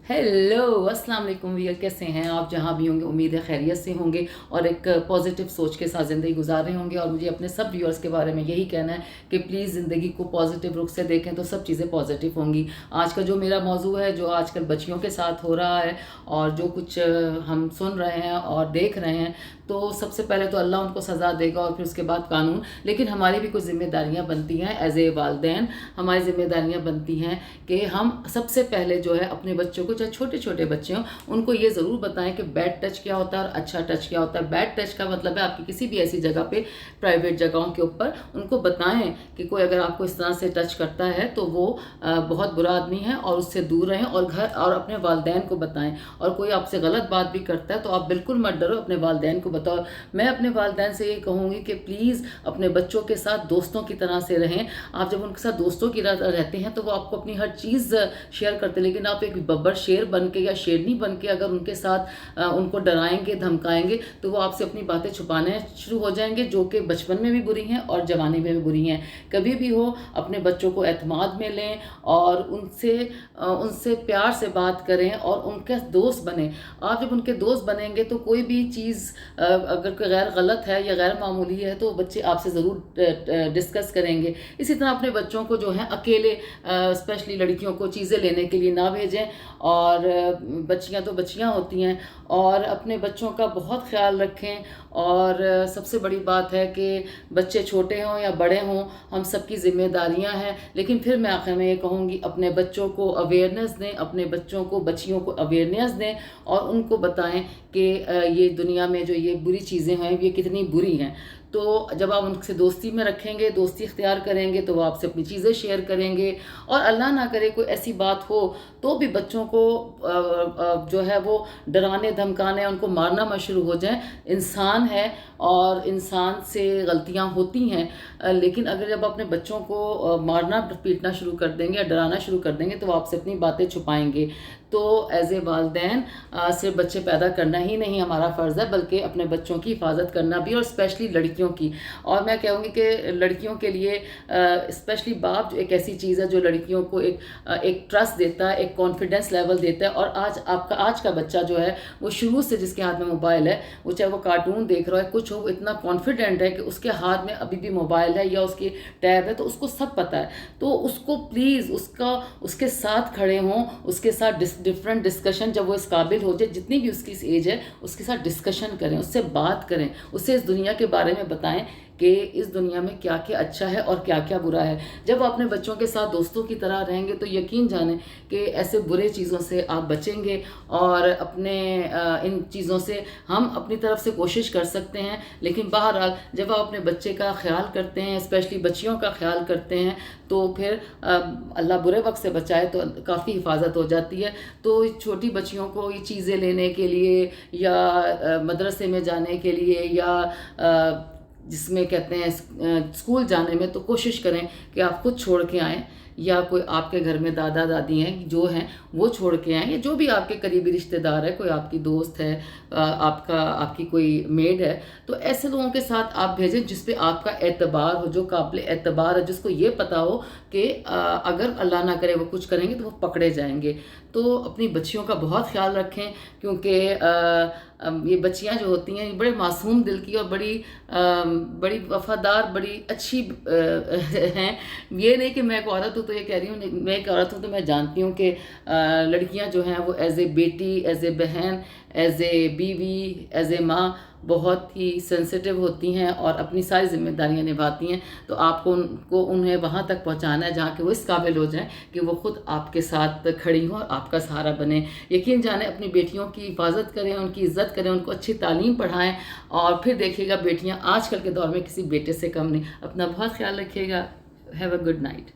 Hello अस्सलाम वालेकुम viewer, कैसे हैं आप? जहाँ भी होंगे उम्मीद है खैरियत से होंगे और एक पॉजिटिव सोच के साथ ज़िंदगी गुजार रहे होंगे। और मुझे अपने सब व्यूअर्स के बारे में यही कहना है कि प्लीज़ ज़िंदगी को पॉजिटिव रुख से देखें तो सब चीज़ें पॉजिटिव होंगी। आज का जो मेरा मौजू है, जो आजकल बच्चियों के साथ हो रहा है और जो कुछ हम सुन रहे हैं और देख रहे हैं, तो सबसे पहले तो अल्लाह उनको सज़ा देगा और फिर उसके बाद कानून। लेकिन हमारी भी कुछ ज़िम्मेदारियाँ बनती हैं एज ए वालदैन। हमारी ज़िम्मेदारियाँ बनती हैं कि हम सबसे पहले जो है अपने बच्चों को, चाहे छोटे छोटे बच्चे हों, उनको ये ज़रूर बताएं कि बैड टच क्या होता है और अच्छा टच क्या होता है। बैड टच का मतलब है आपकी किसी भी ऐसी जगह पे, प्राइवेट जगहों के ऊपर उनको बताएं कि कोई अगर आपको इस तरह से टच करता है तो वो बहुत बुरा आदमी है और उससे दूर रहें। और घर और अपने वालदैन को बताएं। और कोई आपसे गलत बात भी करता है तो आप बिल्कुल मत डरो, अपने वालदैन को बताओ। मैं अपने वालदैन से ये कहूँगी कि प्लीज़ अपने बच्चों के साथ दोस्तों की तरह से रहें। आप जब उनके साथ दोस्तों की तरह रहते हैं तो वो आपको अपनी हर चीज़ शेयर करते हैं, लेकिन आप एक बब्बर शेर बन के या शेरनी बन के अगर उनके साथ उनको डराएंगे, धमकाएंगे, तो वो आपसे अपनी बातें छुपाने शुरू हो जाएंगे, जो कि बचपन में भी बुरी हैं और जवानी में भी बुरी हैं। कभी भी हो अपने बच्चों को एतमाद में लें और उनसे प्यार से बात करें और उनके दोस्त बने। आप जब उनके दोस्त बनेंगे तो कोई भी चीज़ अगर कोई गैर गलत है या गैर मामूली है तो बच्चे आपसे ज़रूर डिस्कस करेंगे। इसी तरह अपने बच्चों को जो है अकेले, स्पेशली लड़कियों को, चीज़ें लेने के लिए ना भेजें। और बच्चियां तो बच्चियां होती हैं, और अपने बच्चों का बहुत ख्याल रखें। और सबसे बड़ी बात है कि बच्चे छोटे हों या बड़े हों, हम सबकी ज़िम्मेदारियां हैं। लेकिन फिर मैं आखिर में ये कहूँगी, अपने बच्चों को अवेयरनेस दें, अपने बच्चों को, बच्चियों को अवेयरनेस दें और उनको बताएं कि ये दुनिया में जो ये बुरी चीज़ें हैं ये कितनी बुरी हैं। तो जब आप उनसे दोस्ती में रखेंगे, दोस्ती इख्तियार करेंगे, तो वो आपसे अपनी चीज़ें शेयर करेंगे। और अल्लाह ना करे कोई ऐसी बात हो तो भी बच्चों को जो है वो डराने, धमकाने, उनको मारना मत शुरू हो जाएं। इंसान है और इंसान से गलतियां होती हैं, लेकिन अगर जब अपने बच्चों को मारना पीटना शुरू कर देंगे या डराना शुरू कर देंगे तो वो आपसे अपनी बातें छुपाएंगे। तो एज ए वालदैन सिर्फ बच्चे पैदा करना ही नहीं हमारा फ़र्ज़ है, बल्कि अपने बच्चों की हिफाजत करना भी, और स्पेशली लड़कियों की। और मैं कहूँगी कि लड़कियों के लिए स्पेशली बाप जो एक ऐसी चीज़ है जो लड़कियों को एक ट्रस्ट देता है, एक कॉन्फिडेंस लेवल देता है। और आज का बच्चा जो है वो शुरू से, जिसके हाथ में मोबाइल है, वो चाहे वो कार्टून देख रहा है कुछ हो, वो इतना कॉन्फिडेंट है कि उसके हाथ में अभी भी मोबाइल है या उसकी टैब है, तो उसको सब पता है। तो उसको प्लीज़ उसके साथ खड़े हों, उसके साथ डिफरेंट डिस्कशन, जब वो इस काबिल हो जाए, जितनी भी उसकी एज है, उसके साथ डिस्कशन करें, उससे बात करें, उससे इस दुनिया के बारे में बताएं कि इस दुनिया में क्या क्या अच्छा है और क्या क्या बुरा है। जब आप अपने बच्चों के साथ दोस्तों की तरह रहेंगे तो यकीन जानें कि ऐसे बुरे चीज़ों से आप बचेंगे। और अपने इन चीज़ों से हम अपनी तरफ से कोशिश कर सकते हैं, लेकिन बहरहाल जब आप अपने बच्चे का ख्याल करते हैं, स्पेशली बच्चियों का ख्याल करते हैं, तो फिर अल्लाह बुरे वक्त से बचाए तो काफ़ी हिफाजत हो जाती है। तो छोटी बच्चियों को ये चीज़ें लेने के लिए या मदरसे में जाने के लिए या जिसमें कहते हैं स्कूल जाने में, तो कोशिश करें कि आप खुद छोड़ के आएँ, या कोई आपके घर में दादा दादी हैं जो हैं वो छोड़ के आएँ, या जो भी आपके करीबी रिश्तेदार है, कोई आपकी दोस्त है, आपकी कोई मेड है, तो ऐसे लोगों के साथ आप भेजें जिस पे आपका एतबार हो, जो काबिल एतबार है, जिसको ये पता हो कि अगर अल्लाह ना करे वो कुछ करेंगे तो वो पकड़े जाएंगे। तो अपनी बच्चियों का बहुत ख्याल रखें, क्योंकि ये बच्चियां जो होती हैं ये बड़े मासूम दिल की और बड़ी वफादार, बड़ी अच्छी हैं। ये नहीं कि मैं एक औरत हूँ तो ये कह रही हूँ, मैं एक औरत हूँ तो मैं जानती हूँ कि लड़कियां जो हैं वो एज ए बेटी, एज ए बहन, एज ए बीवी, एज ए माँ बहुत ही सेंसिटिव होती हैं और अपनी सारी जिम्मेदारियां निभाती हैं। तो आपको उन्हें वहाँ तक पहुँचाना है जहाँ कि वो इस काबिल हो जाएं कि वो खुद आपके साथ खड़ी हों और आपका सहारा बने। यकीन जाने अपनी बेटियों की हिफाजत करें, उनकी इज़्ज़त करें, उनको अच्छी तालीम पढ़ाएं, और फिर देखिएगा बेटियाँ आजकल के दौर में किसी बेटे से कम नहीं। अपना बहुत ख्याल रखिएगा। Have a good night.